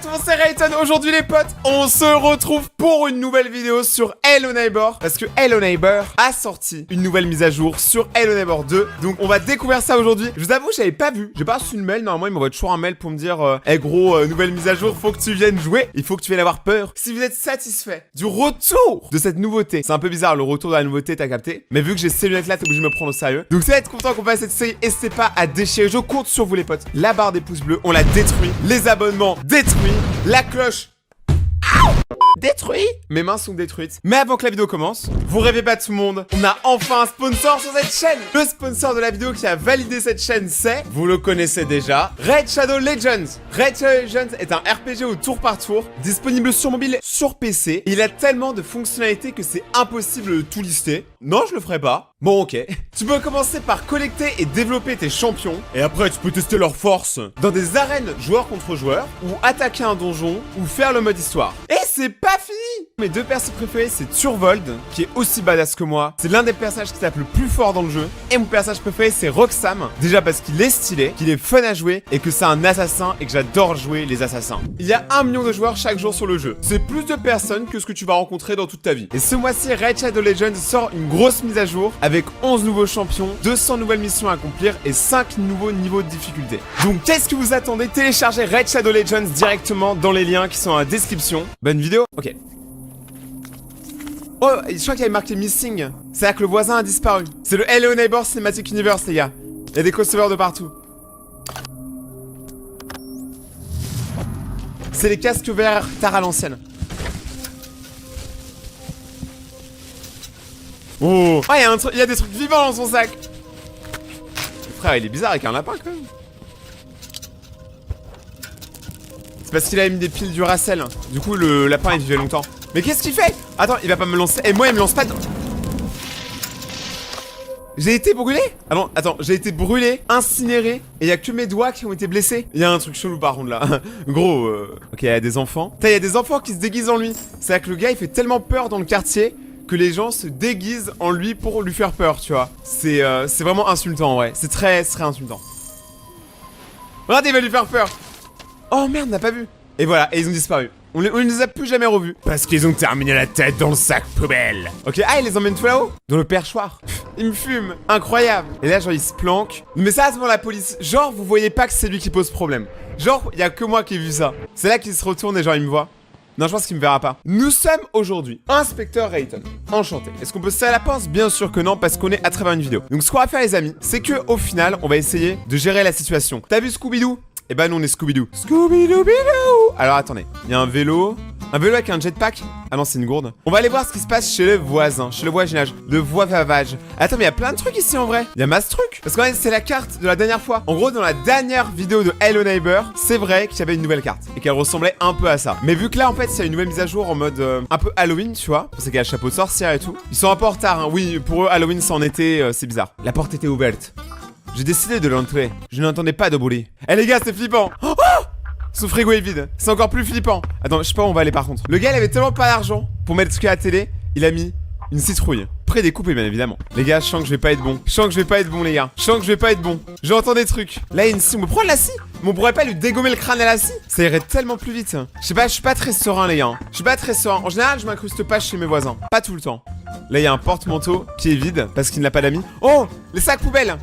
tout le monde, c'est Rayton. Aujourd'hui les potes, on se retrouve pour une nouvelle vidéo sur Hello Neighbor. Parce que Hello Neighbor a sorti une nouvelle mise à jour sur Hello Neighbor 2. Donc on va découvrir ça aujourd'hui. Je vous avoue, j'avais pas vu. J'ai pas reçu une mail. Normalement, ils m'envoient toujours un mail pour me dire hey gros, nouvelle mise à jour, faut que tu viennes jouer. Il faut que tu viennes avoir peur. Si vous êtes satisfait du retour de cette nouveauté, c'est un peu bizarre le retour de la nouveauté, t'as capté. Mais vu que j'ai ces lunettes là, t'es obligé de me prendre au sérieux. Donc ça va être content qu'on fasse cette série. N'hésitez pas à déchirer. Je compte sur vous les potes. La barre des pouces bleus, on la détruit. Les abonnements détruits. La cloche détruit. Mes mains sont détruites. Mais avant que la vidéo commence, vous rêvez pas tout le monde, on a enfin un sponsor sur cette chaîne. Le sponsor de la vidéo qui a validé cette chaîne, c'est, vous le connaissez déjà, Raid Shadow Legends. Raid Shadow Legends est un RPG au tour par tour, disponible sur mobile, sur PC. Il a tellement de fonctionnalités que c'est impossible de tout lister. Non, je le ferai pas. Bon, ok. Tu peux commencer par collecter et développer tes champions. Et après, tu peux tester leur force dans des arènes joueur contre joueur, ou attaquer un donjon, ou faire le mode histoire. Et c'est pas fini. Mes deux persos préférés, c'est Turvold, qui est aussi badass que moi. C'est l'un des personnages qui tape le plus fort dans le jeu. Et mon personnage préféré, c'est Roxam. Déjà parce qu'il est stylé, qu'il est fun à jouer, et que c'est un assassin, et que j'adore jouer les assassins. Il y a 1 million de joueurs chaque jour sur le jeu. C'est plus de personnes que ce que tu vas rencontrer dans toute ta vie. Et ce mois-ci, Raid Shadow Legends sort une grosse mise à jour, avec 11 nouveaux champions, 200 nouvelles missions à accomplir, et 5 nouveaux niveaux de difficulté. Donc qu'est-ce que vous attendez? Téléchargez Raid Shadow Legends directement dans les liens qui sont dans la description. Bonne vidéo. Ok. Oh, je crois qu'il y avait marqué Missing. C'est-à-dire que le voisin a disparu. C'est le Hello Neighbor Cinematic Universe, les gars. Il y a des co-sauveurs de partout. C'est les casques verts tard à l'ancienne. Oh, ah, il y a des trucs vivants dans son sac. Frère, il est bizarre avec un lapin quand même. C'est parce qu'il avait mis des piles Duracell. Du coup, le lapin il vivait longtemps. Mais qu'est-ce qu'il fait? Attends, il va pas me lancer. Et moi, il me lance pas de... J'ai été brûlé? Ah non, attends, j'ai été brûlé, incinéré, et y a que mes doigts qui ont été blessés. Il y a un truc chelou par contre là. Gros, ok, il y a des enfants. Putain, il y a des enfants qui se déguisent en lui. C'est-à-dire que le gars, il fait tellement peur dans le quartier que les gens se déguisent en lui pour lui faire peur, tu vois. C'est vraiment insultant, en vrai. C'est très insultant. Regardez, il va lui faire peur. Oh merde, on n'a pas vu. Et voilà, et ils ont disparu. On ne les a plus jamais revus. Parce qu'ils ont terminé la tête dans le sac poubelle. Ok, ah, ils les emmènent tout là-haut? Dans le perchoir. Il me fume. Incroyable. Et là, genre, il se planque. Mais ça, c'est pour la police. Genre, vous voyez pas que c'est lui qui pose problème. Genre, il y a que moi qui ai vu ça. C'est là qu'il se retourne et genre, il me voit. Non, je pense qu'il me verra pas. Nous sommes aujourd'hui Inspecteur Rayton. Enchanté. Est-ce qu'on peut se serrer la pince? Bien sûr que non, parce qu'on est à travers une vidéo. Donc, ce qu'on va faire, les amis, c'est que au final, on va essayer de gérer la situation. T'as vu Scooby-Doo? Eh ben, nous, on est Scooby-Doo. Scooby-Doo-Bidoo. Alors, attendez. Il y a un vélo. Un vélo avec un jetpack. Ah non, c'est une gourde. On va aller voir ce qui se passe chez le voisin. Chez le voisinage. Le voisinage. Attends, mais il y a plein de trucs ici en vrai. Il y a masse de trucs. Parce qu'en fait, c'est la carte de la dernière fois. En gros, dans la dernière vidéo de Hello Neighbor, c'est vrai qu'il y avait une nouvelle carte. Et qu'elle ressemblait un peu à ça. Mais vu que là, en fait, il y a une nouvelle mise à jour en mode un peu Halloween, tu vois. C'est qu'il y a le chapeau de sorcière et tout. Ils sont un peu en retard, hein. Oui, pour eux, Halloween, c'est en été. C'est bizarre. La porte était ouverte. J'ai décidé de l'entrer. Je n'entendais pas de bruit. Eh les gars, c'est flippant. Oh, son frigo est vide. C'est encore plus flippant. Attends, je sais pas où on va aller par contre. Le gars, il avait tellement pas d'argent pour mettre ce qu'il y a à la télé. Il a mis une citrouille. Prédécoupée, bien évidemment. Les gars, je sens que je vais pas être bon. Je sens que je vais pas être bon, les gars. Je sens que je vais pas être bon. J'entends des trucs. Là, il y a une scie. On me prend la scie. Mais on pourrait pas lui dégommer le crâne à la scie? Ça irait tellement plus vite. Je sais pas, je suis pas très serein, les gars. Je suis pas très serein. En général, je m'incruste pas chez mes voisins. Pas tout le temps. Là, il y a un porte-manteau qui est vide parce qu'il n'a pas d'amis. Oh, les sacs poubelles.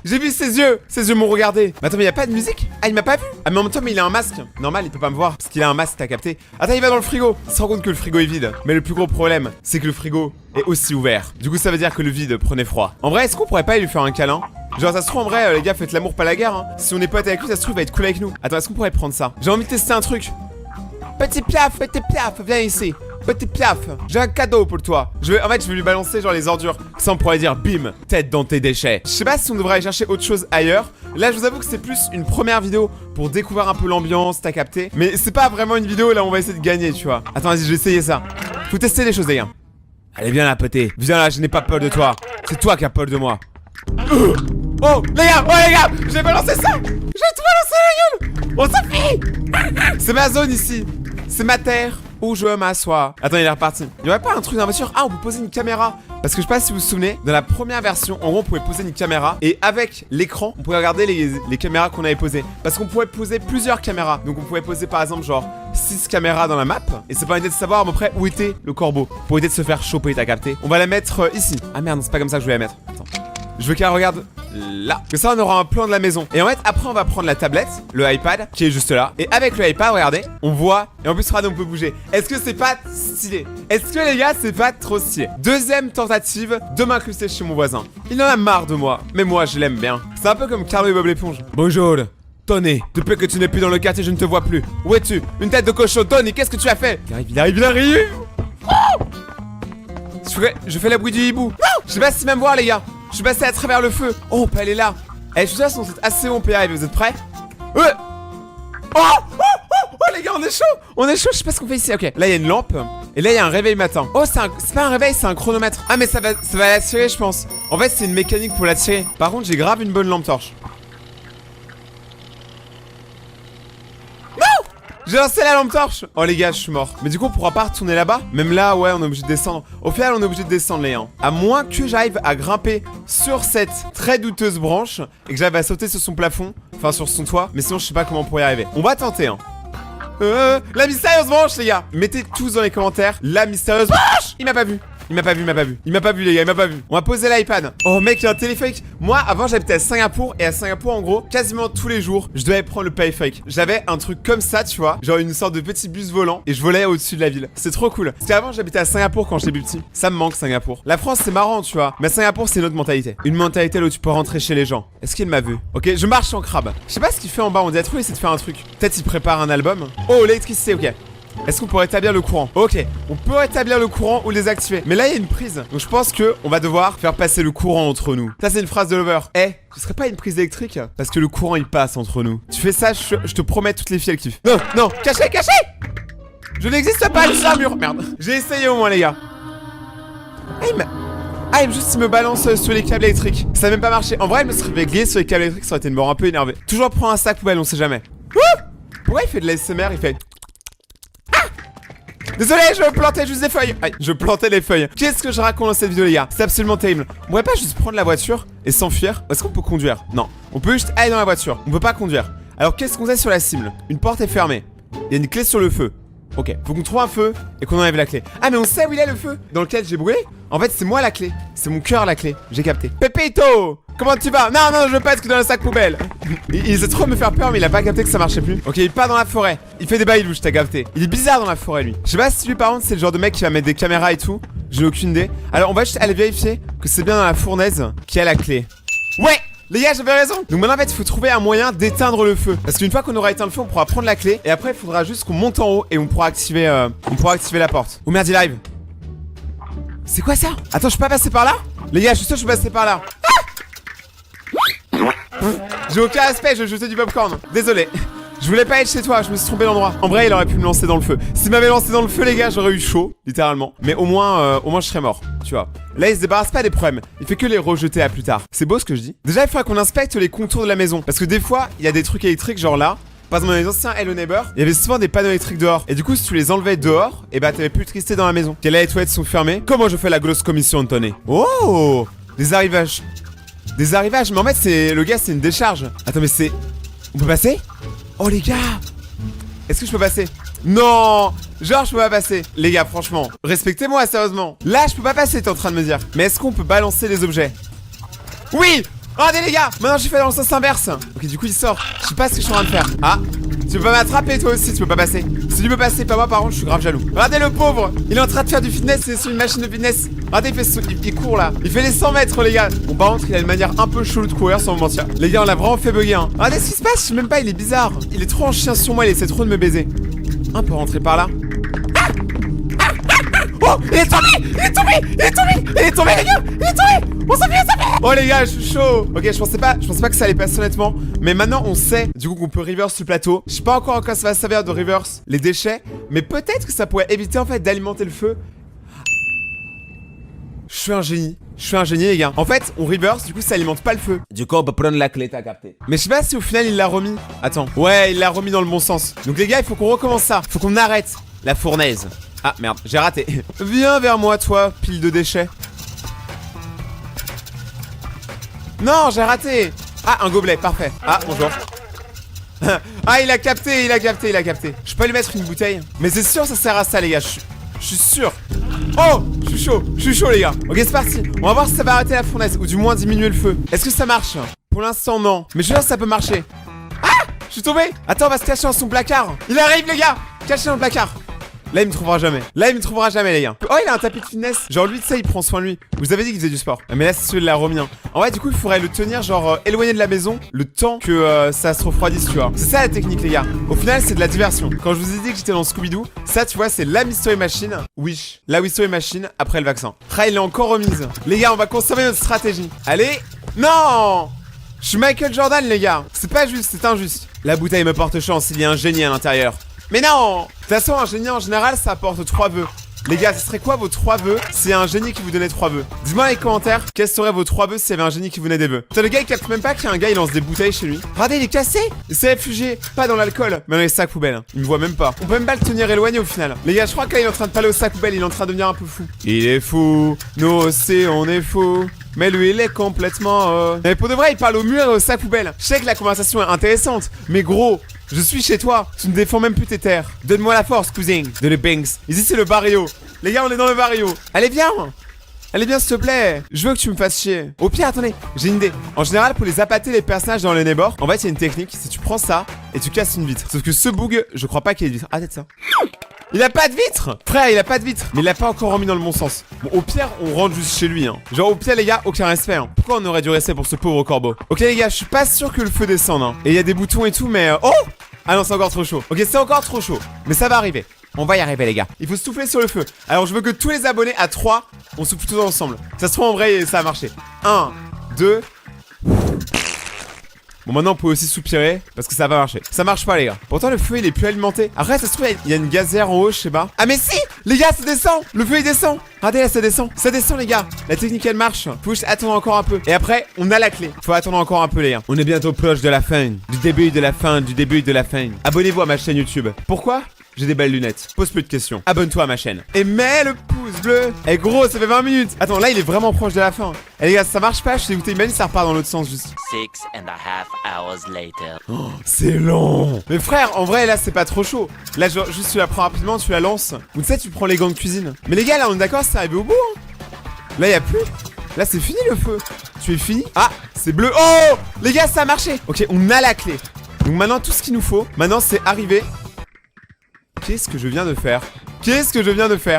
J'ai vu ses yeux m'ont regardé. Mais attends, mais y a pas de musique? Ah, il m'a pas vu. Ah, mais en même temps, mais il a un masque. Normal, il peut pas me voir parce qu'il a un masque, t'as capté. Attends, il va dans le frigo. Il se rend compte que le frigo est vide. Mais le plus gros problème, c'est que le frigo est aussi ouvert. Du coup, ça veut dire que le vide prenait froid. En vrai, est-ce qu'on pourrait pas lui faire un câlin? Genre, ça se trouve, en vrai, les gars, faites l'amour, pas la guerre, hein. Si on est potes avec lui, ça se trouve, il va être cool avec nous. Attends, est-ce qu'on pourrait prendre ça? J'ai envie de tester un truc. Petit piaf, viens ici. Petit piaf, j'ai un cadeau pour toi. En fait, je vais lui balancer genre les ordures. Ça, on pourrait dire bim, tête dans tes déchets. Je sais pas si on devrait aller chercher autre chose ailleurs. Là, je vous avoue que c'est plus une première vidéo pour découvrir un peu l'ambiance, t'as capté. Mais c'est pas vraiment une vidéo là où on va essayer de gagner, tu vois. Attends, vas-y, je vais essayer ça. Faut tester les choses, les gars. Allez, viens là, petit. Viens là, je n'ai pas peur de toi. C'est toi qui as peur de moi. Oh, les gars, j'ai balancé ça. J'ai tout balancé la gueule. On s'en fait. C'est ma zone ici. C'est ma terre. où je m'assois. Attends, il est reparti. Il y aurait pas un truc dans la voiture? Ah, on peut poser une caméra. Parce que je sais pas si vous vous souvenez, dans la première version, en gros, on pouvait poser une caméra. Et avec l'écran, on pouvait regarder les caméras qu'on avait posées. Parce qu'on pouvait poser plusieurs caméras. Donc on pouvait poser par exemple genre 6 caméras dans la map. Et ça permettait de savoir à peu près où était le corbeau. Pour éviter de se faire choper, t'as capté. On va la mettre ici. Ah merde, c'est pas comme ça que je voulais la mettre. Attends. Je veux qu'elle regarde là. Que ça, on aura un plan de la maison. Et en fait, après, on va prendre la tablette, le iPad, qui est juste là. Et avec le iPad, regardez, on voit. Et en plus, regardez, on peut bouger. Est-ce que c'est pas stylé? Est-ce que les gars, c'est pas trop stylé? Deuxième tentative de m'incruster chez mon voisin. Il en a marre de moi. Mais moi, je l'aime bien. C'est un peu comme Carlo et Bob l'éponge. Bonjour. Tony, depuis que tu n'es plus dans le quartier, je ne te vois plus. Où es-tu? Une tête de cochon. Tony, qu'est-ce que tu as fait? Il arrive. Oh, je fais la bruit du hibou. Je sais pas si même voir, les gars. Je suis passé à travers le feu. Oh, elle est là. Eh, je suis sûr, c'est assez bon, on peut y arriver. Vous êtes prêts? Oh, les gars, on est chaud. On est chaud, je sais pas ce qu'on fait ici. Ok, là, il y a une lampe. Et là, il y a un réveil matin. Oh, c'est pas un réveil, c'est un chronomètre. Ah, mais ça va l'attirer, je pense. En fait, c'est une mécanique pour l'attirer. Par contre, j'ai grave une bonne lampe torche. J'ai lancé la lampe torche. Oh les gars, je suis mort. Mais du coup, on pourra pas retourner là-bas. Même là, ouais, on est obligé de descendre. Au final, on est obligé de descendre, les gars. À moins que j'arrive à grimper sur cette très douteuse branche et que j'arrive à sauter sur son plafond. Enfin, sur son toit. Mais sinon, je sais pas comment on pourrait y arriver. On va tenter, hein. La mystérieuse branche, les gars. Mettez tous dans les commentaires la mystérieuse branche. Il m'a pas vu. Il m'a pas vu, les gars, il m'a pas vu. On va poser l'iPad. Oh mec, il y a un téléphérique. Moi, avant, j'habitais à Singapour. Et à Singapour, en gros, quasiment tous les jours, je devais prendre le téléphérique. J'avais un truc comme ça, tu vois. Genre une sorte de petit bus volant. Et je volais au-dessus de la ville. C'est trop cool. Parce qu'avant, j'habitais à Singapour quand j'étais plus petit. Ça me manque, Singapour. La France, c'est marrant, tu vois. Mais Singapour, c'est une autre mentalité. Une mentalité là où tu peux rentrer chez les gens. Est-ce qu'il m'a vu? Ok, je marche en crabe. Je sais pas ce qu'il fait en bas. On dirait trop essayer de faire un truc. Peut-être il prépare un album. Oh, l'électricité, ok. Est-ce qu'on pourrait établir le courant? Ok, on peut établir le courant ou les activer. Mais là, il y a une prise. Donc je pense que on va devoir faire passer le courant entre nous. Ça, c'est une phrase de Lover. Eh, ce serait pas une prise électrique? Parce que le courant, il passe entre nous. Tu fais ça, je te promets, toutes les filles, elles kiffent. Non, non, cachez! Je n'existe pas, je suis un mur. Merde. J'ai essayé au moins, les gars. Ah, il me balance sur les câbles électriques. Ça n'a même pas marché. En vrai, il me serait glissé sur les câbles électriques, ça aurait été une mort un peu énervé. Toujours prendre un sac poubelle, on sait jamais. Pourquoi il fait de l'ASMR? Il fait... Désolé, je plantais juste des feuilles. Aïe, je plantais les feuilles. Qu'est-ce que je raconte dans cette vidéo, les gars? C'est absolument terrible. On pourrait pas juste prendre la voiture et s'enfuir? Est-ce qu'on peut conduire? Non. On peut juste aller dans la voiture. On peut pas conduire. Alors, qu'est-ce qu'on a sur la cible? Une porte est fermée. Il y a une clé sur le feu. Ok, faut qu'on trouve un feu et qu'on enlève la clé. Ah, mais on sait où il est le feu dans lequel j'ai brûlé? En fait, c'est moi la clé. C'est mon cœur la clé. J'ai capté. Pépito! Comment tu vas? Non, non, je veux pas être que dans le sac poubelle. Il essaie trop de me faire peur, mais il a pas capté que ça marchait plus. Ok, il part dans la forêt. Il fait des bails louches, t'as capté. Il est bizarre dans la forêt, lui. Je sais pas si lui, par contre, c'est le genre de mec qui va mettre des caméras et tout. J'ai aucune idée. Alors, on va juste aller vérifier que c'est bien dans la fournaise qu'il y a la clé. Ouais! Les gars, j'avais raison. Donc maintenant, en fait, il faut trouver un moyen d'éteindre le feu. Parce qu'une fois qu'on aura éteint le feu, on pourra prendre la clé. Et après, il faudra juste qu'on monte en haut et on pourra activer la porte. Oh merde, il arrive. C'est quoi ça? Attends, je peux pas passer par là? Les gars, je suis sûr que je peux passer par là. J'ai aucun respect, je jetais du popcorn. Désolé. Je voulais pas être chez toi, je me suis trompé d'endroit. En vrai, il aurait pu me lancer dans le feu. S'il m'avait lancé dans le feu, les gars, j'aurais eu chaud, littéralement. Mais au moins, je serais mort, tu vois. Là, il se débarrasse pas des problèmes. Il fait que les rejeter à plus tard. C'est beau ce que je dis. Déjà, il faudra qu'on inspecte les contours de la maison. Parce que des fois, il y a des trucs électriques, genre là. Par exemple, dans les anciens Hello Neighbor, il y avait souvent des panneaux électriques dehors. Et du coup, si tu les enlevais dehors, et bah, t'avais plus de tristesse dans la maison. Que là, les toilettes sont fermées. Comment je fais la grosse commission, Tony? Oh! Des arrivages. Des arrivages, mais en fait, le gars, c'est une décharge. Attends, mais c'est... On peut passer? Oh, les gars! Est-ce que je peux passer? Non! Genre, je peux pas passer. Les gars, franchement, respectez-moi, sérieusement. Là, je peux pas passer, t'es en train de me dire. Mais est-ce qu'on peut balancer les objets? Oui! Regardez, les gars! Maintenant, j'ai fait dans le sens inverse. Ok, du coup, il sort. Je sais pas ce que je suis en train de faire. Ah! Tu peux pas m'attraper, toi aussi, tu peux pas passer. Si tu peux passer, pas moi, par contre, je suis grave jaloux. Regardez le pauvre! Il est en train de faire du fitness, c'est sur une machine de fitness. Regardez, il court là. Il fait les 100 mètres, les gars. Bon, par contre, il a une manière un peu chelou de courir, sans me mentir. Les gars, on l'a vraiment fait bugger, hein. Regardez ce qui se passe, je sais même pas, il est bizarre. Il est trop en chien sur moi, il essaie trop de me baiser. Un peu rentrer par là. Oh, il est tombé! Il est tombé! Il est tombé! Il est tombé, les gars! Il est tombé! On s'en vient, Oh les gars, je suis chaud! Ok, je pensais pas que ça allait passer honnêtement. Mais maintenant on sait du coup qu'on peut reverse le plateau. Je sais pas encore à quoi ça va servir de reverse les déchets. Mais peut-être que ça pourrait éviter en fait d'alimenter le feu. Je suis un génie. Je suis un génie, les gars. En fait, on reverse, du coup ça alimente pas le feu. Du coup on peut prendre la clé, t'as capté. Mais je sais pas si au final il l'a remis. Attends. Ouais, il l'a remis dans le bon sens. Donc les gars, il faut qu'on recommence ça. Faut qu'on arrête La fournaise. Ah merde, j'ai raté. Viens vers moi, toi, pile de déchets. Non, j'ai raté. Ah, un gobelet, parfait. Ah, bonjour. Ah, il a capté. Je peux lui mettre une bouteille? Mais c'est sûr, ça sert à ça, les gars. Je suis sûr. Oh, je suis chaud, les gars. Ok, c'est parti. On va voir si ça va arrêter la fournaise ou du moins diminuer le feu. Est-ce que ça marche? Pour l'instant, non. Mais je veux dire, ça peut marcher. Ah, je suis tombé. Attends, on va se cacher dans son placard. Il arrive, les gars. Cachez dans le placard. Là, il me trouvera jamais. Les gars. Oh, il a un tapis de fitness. Genre, lui, tu sais, il prend soin de lui. Vous avez dit qu'il faisait du sport. Mais là, c'est celui de la remis. En vrai, du coup, il faudrait le tenir, genre, éloigné de la maison, le temps que ça se refroidisse, tu vois. C'est ça la technique, les gars. Au final, c'est de la diversion. Quand je vous ai dit que j'étais dans Scooby-Doo, ça, tu vois, c'est la Mystery Machine. Wish. La Mystery Machine après le vaccin. Ah, il est encore remise. Les gars, on va conserver notre stratégie. Allez. Non! Je suis Michael Jordan, les gars. C'est pas juste, c'est injuste. La bouteille me porte chance, il y a un génie à l'intérieur. Mais non! De toute façon, un génie en général, ça apporte 3 vœux. Les gars, ce serait quoi vos 3 vœux s'il y a un génie qui vous donnait 3 vœux? Dites-moi dans les commentaires, quels seraient vos 3 vœux s'il y avait un génie qui vous donnait des vœux. Putain, le gars, il capte même pas qu'il y a un gars, il lance des bouteilles chez lui. Regardez, il est cassé! Il s'est réfugié, pas dans l'alcool, mais dans les sacs poubelles. Il me voit même pas. On peut même pas le tenir éloigné au final. Les gars, je crois que là, il est en train de parler au sac poubelle, il est en train de devenir un peu fou. Il est fou, nous aussi, on est fou. Mais lui, il est complètement... Mais pour de vrai, il parle au mur et au sac poubelle. Je sais que la conversation est intéressante, mais gros... Je suis chez toi, tu ne défends même plus tes terres. Donne-moi la force, cousin. De le Banks. Ici, c'est le barrio. Les gars, on est dans le barrio. Allez, viens. Allez, viens, s'il te plaît. Je veux que tu me fasses chier. Au pire, attendez, j'ai une idée. En général, pour les appâter les personnages dans le neighbor, en fait, il y a une technique. C'est tu prends ça et tu casses une vitre. Sauf que ce bug, je crois pas qu'il y ait de vitre. Ah, peut-être ça. Il a pas de vitre! Frère, il a pas de vitre. Mais il l'a pas encore remis dans le bon sens. Bon, au pire, on rentre juste chez lui, hein. Genre, au pire, les gars, aucun respect, hein. Pourquoi on aurait du respect pour ce pauvre corbeau? Ok, les gars, je suis pas sûr que le feu descende, hein. Et il y a des boutons et tout, mais... Oh! Ah non, c'est encore trop chaud. Ok, c'est encore trop chaud. Mais ça va arriver. On va y arriver, les gars. Il faut souffler sur le feu. Alors, je veux que tous les abonnés à 3, on souffle tous ensemble. Ça se trouve, en vrai, ça a marché. 1, 2... Bon, maintenant on peut aussi soupirer parce que ça va marcher. Ça marche pas, les gars. Pourtant, le feu il est plus alimenté. Après, ça se trouve, il y a une gazière en haut, je sais pas. Ah, mais si! Les gars, ça descend! Le feu il descend! Regardez là, ça descend. Ça descend, les gars. La technique elle marche. Faut juste attendre encore un peu. Et après, on a la clé. Faut attendre encore un peu, les gars. On est bientôt proche de la fin. Du début de la fin. Abonnez-vous à ma chaîne YouTube. Pourquoi? J'ai des belles lunettes. Pose plus de questions. Abonne-toi à ma chaîne. Et mets le pouce bleu. Eh gros, ça fait 20 minutes. Attends, là, il est vraiment proche de la fin. Eh les gars, ça marche pas. Je suis dégoûté. Imagine, ça repart dans l'autre sens juste. 6.5 hours later. Oh, c'est long. Mais frère, en vrai, là, c'est pas trop chaud. Là, genre, juste tu la prends rapidement, tu la lances. Ou tu sais, tu prends les gants de cuisine. Mais les gars, là, on est d'accord, c'est arrivé au bout. Hein. Là, y a plus. Là, c'est fini le feu. Tu es fini. Ah, c'est bleu. Oh, les gars, ça a marché. Ok, on a la clé. Donc maintenant, tout ce qu'il nous faut, maintenant, c'est arriver. Qu'est-ce que je viens de faire?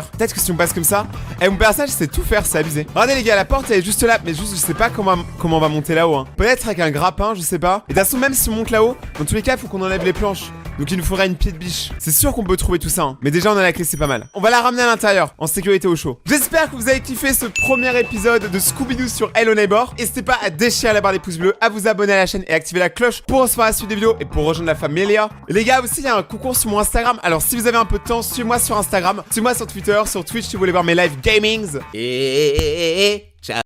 Peut-être que si on passe comme ça. Eh, mon personnage sait tout faire, c'est abusé. Regardez les gars, la porte elle est juste là. Mais juste, je sais pas comment on va monter là-haut, hein. Peut-être avec un grappin, je sais pas. Et de toute façon, même si on monte là-haut, dans tous les cas, faut qu'on enlève les planches. Donc il nous faudra une pied de biche. C'est sûr qu'on peut trouver tout ça, hein. Mais déjà on a la clé, c'est pas mal. On va la ramener à l'intérieur, en sécurité au chaud. J'espère que vous avez kiffé ce premier épisode de Scooby-Doo sur Hello Neighbor. N'hésitez pas à déchirer la barre des pouces bleus, à vous abonner à la chaîne et activer la cloche pour recevoir la suite des vidéos et pour rejoindre la famille Léa. Et les gars, aussi il y a un concours sur mon Instagram. Alors si vous avez un peu de temps, suivez-moi sur Instagram, suivez-moi sur Twitter, sur Twitch si vous voulez voir mes live gamings. Et ciao.